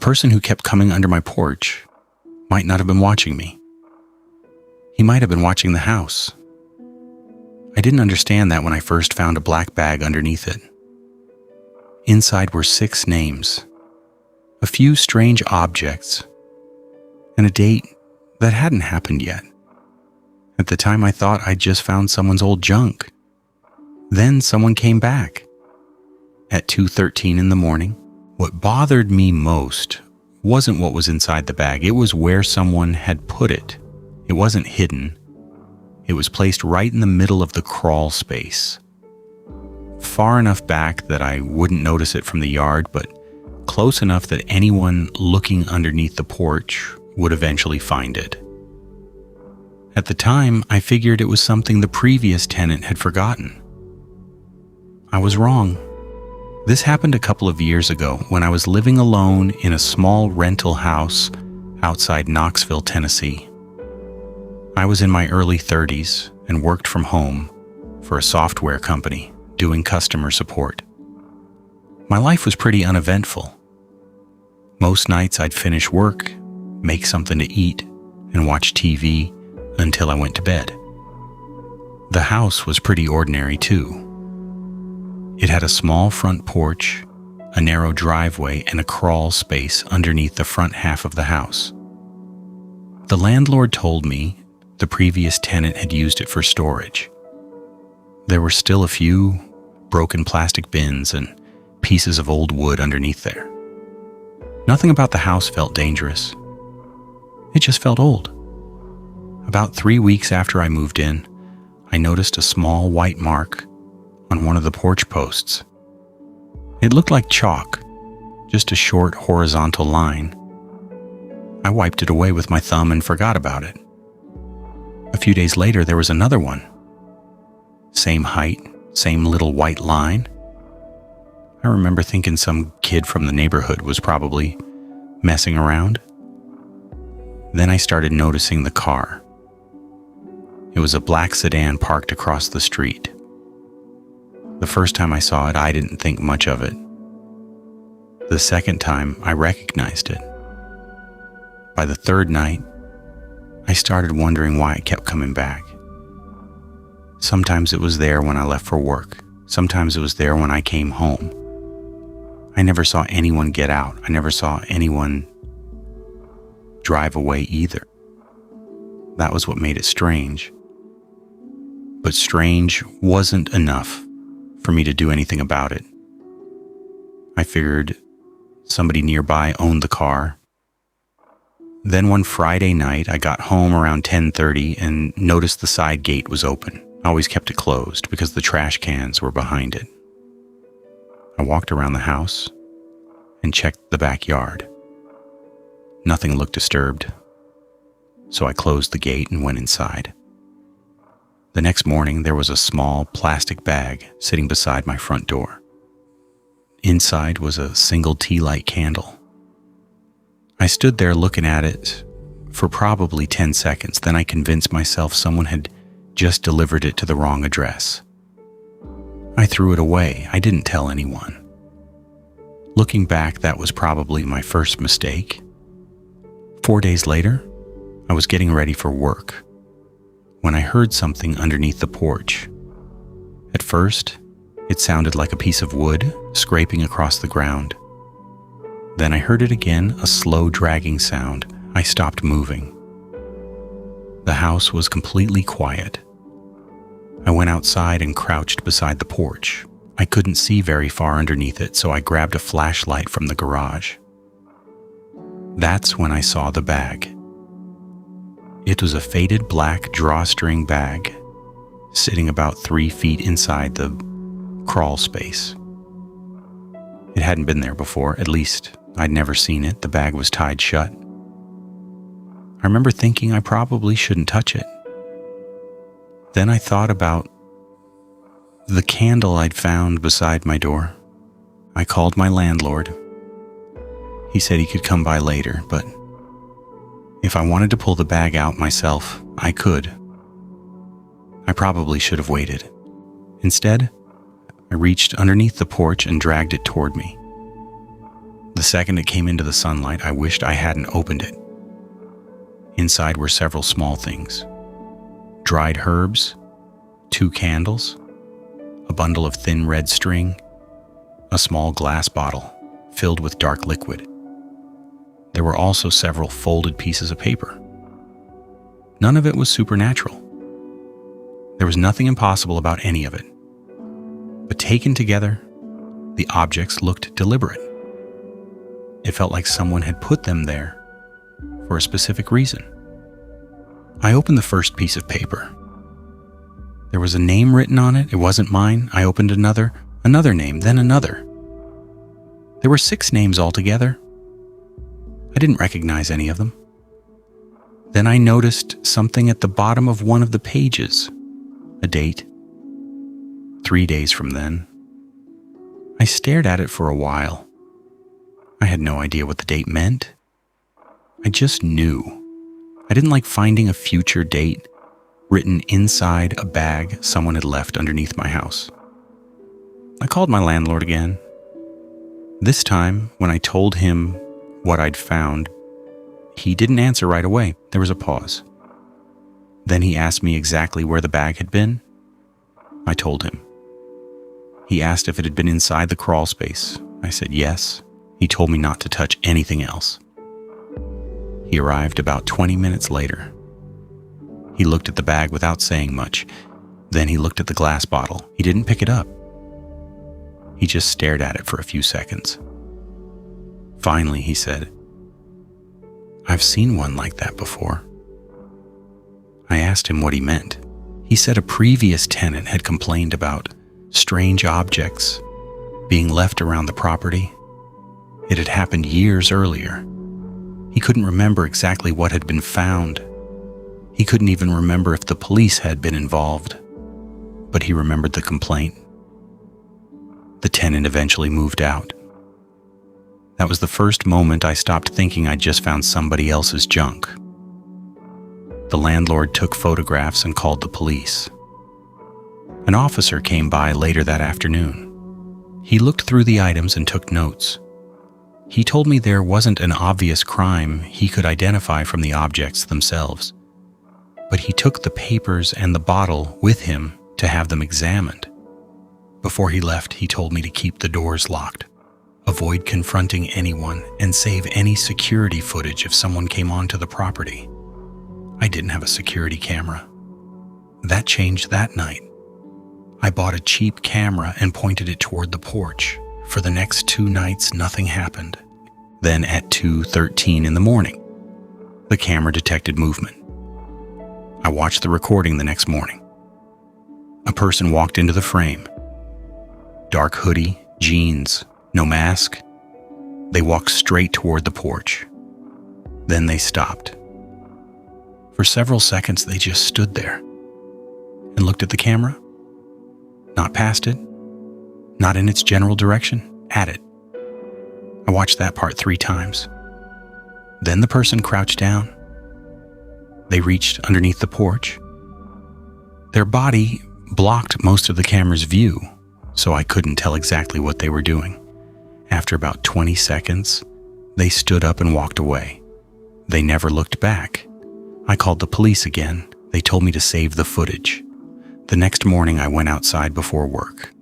person who kept coming under my porch might not have been watching me. He might have been watching the house. I didn't understand that when I first found a black bag underneath it. Inside were 6 names, a few strange objects, and a date that hadn't happened yet. At the time, I thought I'd just found someone's old junk. Then someone came back. At 2:13 in the morning, what bothered me most wasn't what was inside the bag. It was where someone had put it. It wasn't hidden. It was placed right in the middle of the crawl space. Far enough back that I wouldn't notice it from the yard, but close enough that anyone looking underneath the porch would eventually find it. At the time, I figured it was something the previous tenant had forgotten. I was wrong. This happened a couple of years ago when I was living alone in a small rental house outside Knoxville, Tennessee. I was in my early 30s and worked from home for a software company doing customer support. My life was pretty uneventful. Most nights I'd finish work, make something to eat, and watch TV until I went to bed. The house was pretty ordinary too. It had a small front porch, a narrow driveway, and a crawl space underneath the front half of the house. The landlord told me the previous tenant had used it for storage. There were still a few broken plastic bins and pieces of old wood underneath there. Nothing about the house felt dangerous. It just felt old. About 3 weeks after I moved in, I noticed a small white mark on one of the porch posts. It looked like chalk, just a short horizontal line. I wiped it away with my thumb and forgot about it. A few days later, there was another one. Same height, same little white line. I remember thinking some kid from the neighborhood was probably messing around. Then I started noticing the car. It was a black sedan parked across the street. The first time I saw it, I didn't think much of it. The second time, I recognized it. By the third night, I started wondering why it kept coming back. Sometimes it was there when I left for work. Sometimes it was there when I came home. I never saw anyone get out. I never saw anyone drive away either. That was what made it strange. But strange wasn't enough for me to do anything about it. I figured somebody nearby owned the car. Then one Friday night, I got home around 10:30 and noticed the side gate was open. I always kept it closed because the trash cans were behind it. I walked around the house and checked the backyard. Nothing looked disturbed, so I closed the gate and went inside. The next morning, there was a small plastic bag sitting beside my front door. Inside was a single tea light candle. I stood there looking at it for probably 10 seconds. Then I convinced myself someone had just delivered it to the wrong address. I threw it away. I didn't tell anyone. Looking back, that was probably my first mistake. 4 days later, I was getting ready for work when I heard something underneath the porch. At first, it sounded like a piece of wood scraping across the ground. Then I heard it again, a slow dragging sound. I stopped moving. The house was completely quiet. I went outside and crouched beside the porch. I couldn't see very far underneath it, so I grabbed a flashlight from the garage. That's when I saw the bag. It was a faded black drawstring bag, sitting about 3 feet inside the crawl space. It hadn't been there before, at least I'd never seen it. The bag was tied shut. I remember thinking I probably shouldn't touch it. Then I thought about the candle I'd found beside my door. I called my landlord. He said he could come by later, but if I wanted to pull the bag out myself, I could. I probably should have waited. Instead, I reached underneath the porch and dragged it toward me. The The second it came into the sunlight, I wished I hadn't opened it. Inside were several small things: dried herbs, 2 candles, a bundle of thin red string, a small glass bottle filled with dark liquid. There were also several folded pieces of paper. None of it was supernatural. There was nothing impossible about any of it. But taken together, the objects looked deliberate. It felt like someone had put them there for a specific reason. I opened the first piece of paper. There was a name written on it. It wasn't mine. I opened another name, then another. There were 6 names altogether. I didn't recognize any of them. Then I noticed something at the bottom of one of the pages, a date. 3 days from then. I stared at it for a while. I had no idea what the date meant. I just knew. I didn't like finding a future date written inside a bag someone had left underneath my house. I called my landlord again. This time, when I told him what I'd found, he didn't answer right away. There was a pause. Then he asked me exactly where the bag had been. I told him. He asked if it had been inside the crawl space. I said yes. He told me not to touch anything else. He arrived about 20 minutes later. He looked at the bag without saying much. Then he looked at the glass bottle. He didn't pick it up. He just stared at it for a few seconds. Finally, he said, "I've seen one like that before." I asked him what he meant. He said a previous tenant had complained about strange objects being left around the property. It had happened years earlier. He couldn't remember exactly what had been found. He couldn't even remember if the police had been involved, but he remembered the complaint. The tenant eventually moved out. That was the first moment I stopped thinking I'd just found somebody else's junk. The landlord took photographs and called the police. An officer came by later that afternoon. He looked through the items and took notes. He told me there wasn't an obvious crime he could identify from the objects themselves, but he took the papers and the bottle with him to have them examined. Before he left, he told me to keep the doors locked, avoid confronting anyone, and save any security footage if someone came onto the property. I didn't have a security camera. That changed that night. I bought a cheap camera and pointed it toward the porch. For the next 2 nights, nothing happened. Then at 2:13 in the morning, the camera detected movement. I watched the recording the next morning. A person walked into the frame. Dark hoodie, jeans, no mask. They walked straight toward the porch. Then they stopped. For several seconds, they just stood there and looked at the camera. Not past it, not in its general direction, at it. I watched that part 3 times. Then the person crouched down. They reached underneath the porch. Their body blocked most of the camera's view, so I couldn't tell exactly what they were doing. After about 20 seconds, they stood up and walked away. They never looked back. I called the police again. They told me to save the footage. The next morning, I went outside before work.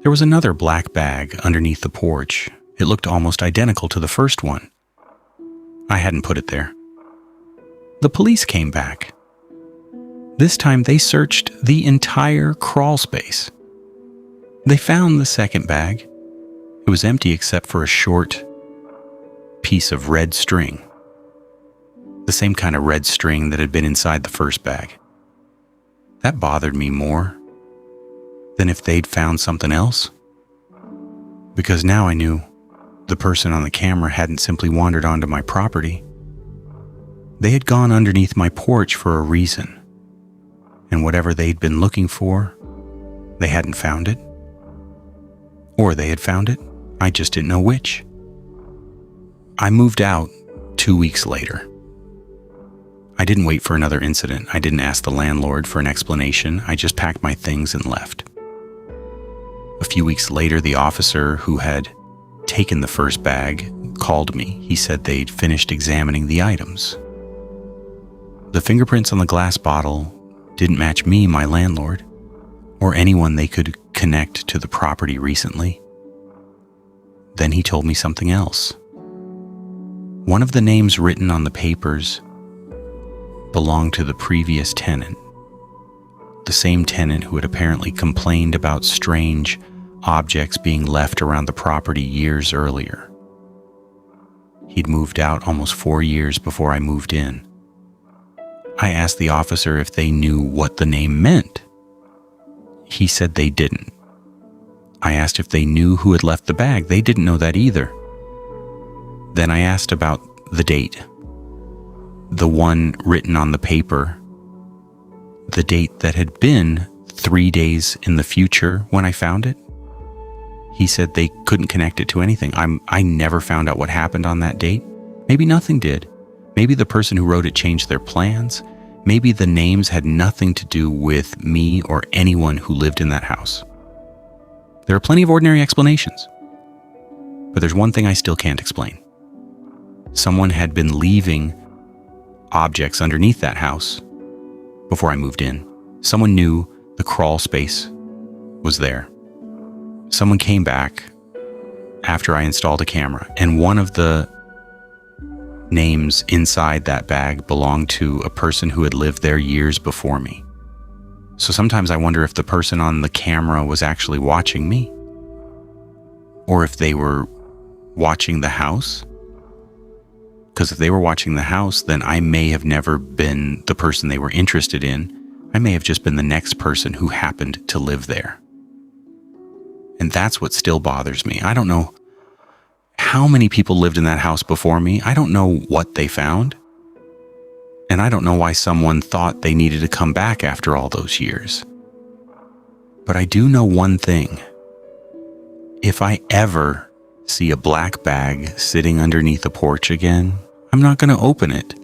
There was another black bag underneath the porch. It looked almost identical to the first one. I hadn't put it there. The police came back. This time they searched the entire crawl space. They found the second bag. It was empty except for a short piece of red string. The same kind of red string that had been inside the first bag. That bothered me more than if they'd found something else. Because now I knew the person on the camera hadn't simply wandered onto my property. They had gone underneath my porch for a reason. And whatever they'd been looking for, they hadn't found it. Or they had found it, I just didn't know which. I moved out 2 weeks later. I didn't wait for another incident. I didn't ask the landlord for an explanation. I just packed my things and left. A few weeks later, the officer who had taken the first bag called me. He said they'd finished examining the items. The fingerprints on the glass bottle didn't match me, my landlord, or anyone they could connect to the property recently. Then he told me something else. One of the names written on the papers belonged to the previous tenant, the same tenant who had apparently complained about strange objects being left around the property years earlier. He'd moved out almost 4 years before I moved in. I asked the officer if they knew what the name meant. He said they didn't. I asked if they knew who had left the bag. They didn't know that either. Then I asked about the date, the one written on the paper, the date that had been 3 days in the future when I found it. He said they couldn't connect it to anything. I never found out what happened on that date. Maybe nothing did. Maybe the person who wrote it changed their plans. Maybe the names had nothing to do with me or anyone who lived in that house. There are plenty of ordinary explanations. But there's one thing I still can't explain. Someone had been leaving objects underneath that house before I moved in. Someone knew the crawl space was there. Someone came back after I installed a camera, and one of the names inside that bag belonged to a person who had lived there years before me. So sometimes I wonder if the person on the camera was actually watching me, or if they were watching the house. Because if they were watching the house, then I may have never been the person they were interested in. I may have just been the next person who happened to live there. And that's what still bothers me. I don't know how many people lived in that house before me. I don't know what they found. And I don't know why someone thought they needed to come back after all those years. But I do know one thing. If I ever see a black bag sitting underneath a porch again, I'm not going to open it.